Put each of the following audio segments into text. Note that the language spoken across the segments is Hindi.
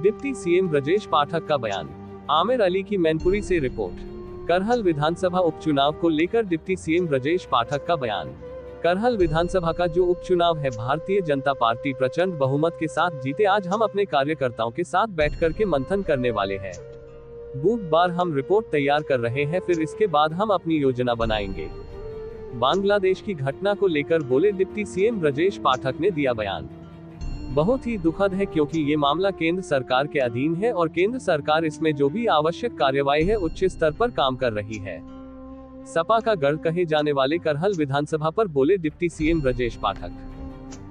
डिप्टी सीएम ब्रजेश पाठक का बयान। आमिर अली की मैनपुरी से रिपोर्ट। करहल विधानसभा उपचुनाव को लेकर डिप्टी सीएम ब्रजेश पाठक का बयान। करहल विधानसभा का जो उपचुनाव है भारतीय जनता पार्टी प्रचंड बहुमत के साथ जीते। आज हम अपने कार्यकर्ताओं के साथ बैठकर के मंथन करने वाले हैं। बुधवार हम रिपोर्ट तैयार कर रहे हैं, फिर इसके बाद हम अपनी योजना बनाएंगे। बांग्लादेश की घटना को लेकर बोले डिप्टी सीएम ब्रजेश पाठक ने दिया बयान। बहुत ही दुखद है क्योंकि ये मामला केंद्र सरकार के अधीन है और केंद्र सरकार इसमें जो भी आवश्यक कार्यवाही है उच्च स्तर पर काम कर रही है। सपा का गढ़ कहे जाने वाले करहल विधानसभा पर बोले डिप्टी सीएम ब्रजेश पाठक।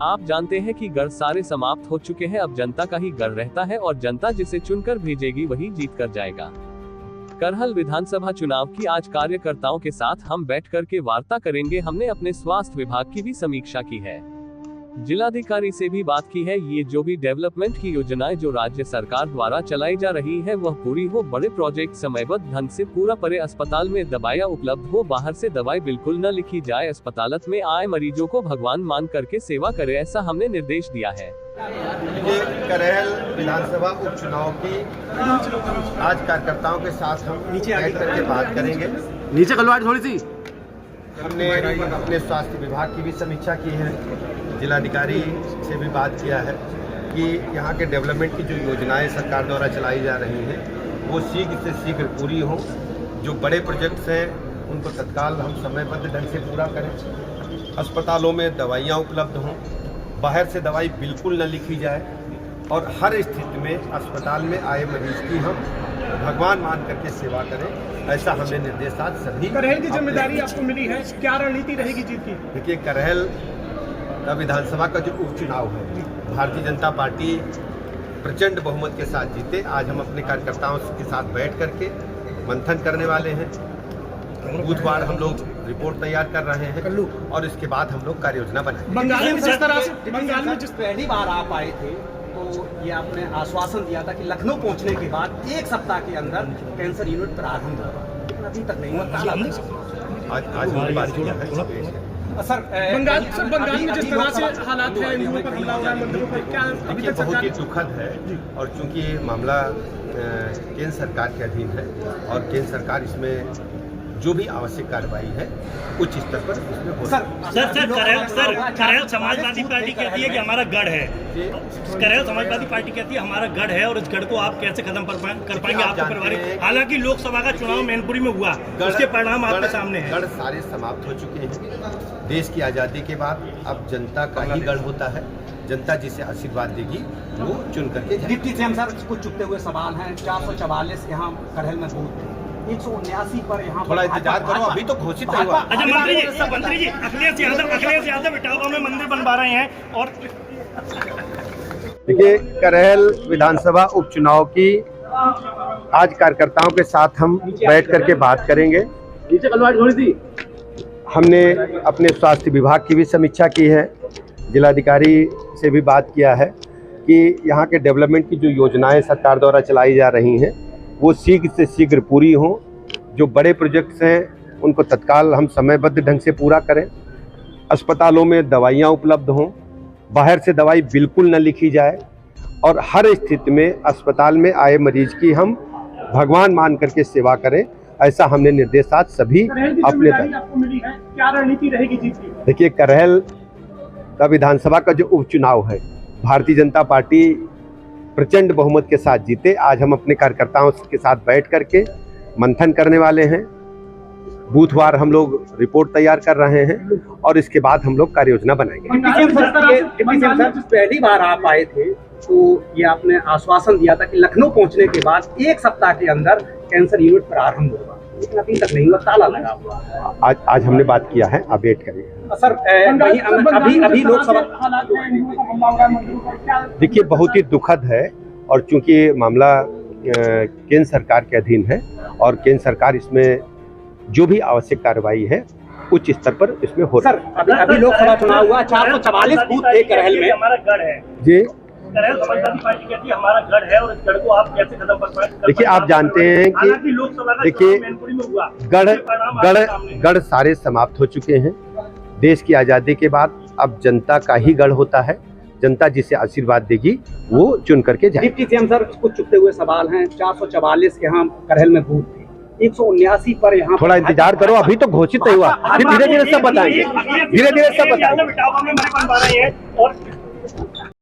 आप जानते हैं कि गढ़ सारे समाप्त हो चुके हैं, अब जनता का ही गढ़ रहता है और जनता जिसे चुनकर भेजेगी वही जीत कर जाएगा। करहल विधानसभा चुनाव की आज कार्यकर्ताओं के साथ हम बैठ कर के वार्ता करेंगे। हमने अपने स्वास्थ्य विभाग की भी समीक्षा की है, जिलाधिकारी से भी बात की है। ये जो भी डेवलपमेंट की योजनाएं जो राज्य सरकार द्वारा चलाई जा रही है वह पूरी हो, बड़े प्रोजेक्ट समयबद्ध ढंग से पूरा पड़े, अस्पताल में दवाइयां उपलब्ध हो, बाहर से दवाई बिल्कुल न लिखी जाए, अस्पतालत में आए मरीजों को भगवान मान करके सेवा करे, ऐसा हमने निर्देश दिया है। ये करहल विधानसभा उपचुनाव की आज कार्यकर्ताओं के साथ हम बैठ करके बात करेंगे। नीचे कलवाट थोड़ी सी। हमने अपने स्वास्थ्य विभाग की भी समीक्षा की है, जिलाधिकारी से भी बात किया है कि यहाँ के डेवलपमेंट की जो योजनाएं सरकार द्वारा चलाई जा रही हैं वो शीघ्र से शीघ्र पूरी हों। जो बड़े प्रोजेक्ट्स हैं उनको तत्काल हम समयबद्ध ढंग से पूरा करें। अस्पतालों में दवाइयाँ उपलब्ध हों, बाहर से दवाई बिल्कुल न लिखी जाए और हर स्थिति में अस्पताल में आए मरीज की हम भगवान मान करके सेवा करें, ऐसा हमने निर्देश आज सभी। करहल की जिम्मेदारी आपको मिली है, क्या रणनीति रहेगी जीत की? देखिए, करहल का विधानसभा का जो उपचुनाव है भारतीय जनता पार्टी प्रचंड बहुमत के साथ जीते। आज हम अपने कार्यकर्ताओं के साथ बैठ करके मंथन करने वाले हैं। बुधवार हम लोग रिपोर्ट तैयार कर रहे हैं और इसके बाद हम लोग कार्य योजना बनाएंगे। बंगाल में जिस तरह से बंगाल में जिस पहली बार आप आए थे तो ये आपने आश्वासन दिया था कि लखनऊ पहुंचने के बाद 1 सप्ताह के अंदर कैंसर यूनिट प्रारंभ होगा, लेकिन अभी तक नहीं हुआ। आज हमने बात किया है सर। बंगाल में जिस तरह से हालात है, हिंदुओं पर हमला हो रहा है, मंदिरों पर, क्या अभी तक बहुत ही दुखद है और चूंकि ये मामला केंद्र सरकार के अधीन है और केंद्र सरकार इसमें जो भी आवश्यक कार्रवाई है उच्च स्तर पर इसमें हो। करहल समाजवादी पार्टी कहती है कि हमारा गढ़ है। करहल समाजवादी पार्टी कहती है हमारा गढ़ है और इस गढ़ को आप कैसे खत्म कर पाएंगे? आपको पारिवारिक, हालांकि लोकसभा का चुनाव मैनपुरी में हुआ, उसके परिणाम आपके सामने हैं। गढ़ सारे समाप्त हो चुके हैं। देश की आज़ादी के बाद अब जनता का ही गढ़ होता है। जनता जिसे आशीर्वाद देगी वो चुन करके। डिप्टी सीएम सर, कुछ चुपते हुए सवाल हैं। 444 यहाँ करहल में बूथ, 179 पर यहाँ थोड़ा इंतजार करो, अभी तो घोषित नहीं हुआ। अच्छा मंत्री जी अखिलेश यादव इटावा में मंदिर बनवा रहे हैं। और देखिए, करहल विधानसभा उपचुनाव की आज कार्यकर्ताओं के साथ हम बैठ करके बात करेंगे। नीचे कलवाट थोड़ी सी। हमने अपने स्वास्थ्य विभाग की भी समीक्षा की है, जिलाधिकारी से भी बात किया है कि यहाँ के डेवलपमेंट की जो योजनाएं सरकार द्वारा चलाई जा रही हैं वो शीघ्र से शीघ्र पूरी हों। जो बड़े प्रोजेक्ट्स हैं उनको तत्काल हम समयबद्ध ढंग से पूरा करें। अस्पतालों में दवाइयाँ उपलब्ध हों, बाहर से दवाई बिल्कुल न लिखी जाए और हर स्थिति में अस्पताल में आए मरीज की हम भगवान मान करके सेवा करें, ऐसा हमने निर्देश आज सभी अपने आपको मिली है, क्या रणनीति रहेगी जीत की? देखिए, करहल का विधानसभा का जो उपचुनाव है भारतीय जनता पार्टी प्रचंड बहुमत के साथ जीते। आज हम अपने कार्यकर्ताओं के साथ बैठ करके मंथन करने वाले हैं। बुधवार हम लोग रिपोर्ट तैयार कर रहे हैं और इसके बाद हम लोग कार्य योजना बनाएंगे। डिप्टी सीएम सर, पहली बार आप आए थे तो ये आपने आश्वासन दिया था कि लखनऊ पहुंचने के बाद 1 सप्ताह के अंदर कैंसर यूनिट प्रारंभ होगा, लेकिन अभी तक नहीं हुआ, ताला लगा हुआ। आज हमने बात किया है, आप वेट करिए। सर, अभी लोकसभा देखिए, बहुत ही दुखद है और चूंकि ये मामला केंद्र सरकार के अधीन है और केंद्र सरकार इसमें जो भी आवश्यक कार्रवाई है उच्च स्तर पर इसमें हो रहा है। सर, अभी लोकसभा चुनाव हुआ, 444 बूथ थे करहल में। हमारा गढ़ है जी। करहल समाजवादी पार्टी कहती है हमारा गढ़ है और इस गढ़ को आप कैसे खत्म कर पाएंगे? देखिए, आप जानते हैं कि देखिए गढ़ सारे समाप्त हो चुके हैं। देश की आज़ादी के बाद अब जनता का ही गढ़ होता है। जनता जिसे आशीर्वाद देगी वो चुन करके जाए। डिप्टी सीएम सर, कुछ चुपते हुए सवाल हैं। 444 यहाँ करहल में बूथ थे, 179 पर यहाँ थोड़ा इंतजार करो, अभी तो घोषित नहीं हुआ, धीरे धीरे सब बताएंगे, धीरे धीरे सब बताएंगे। और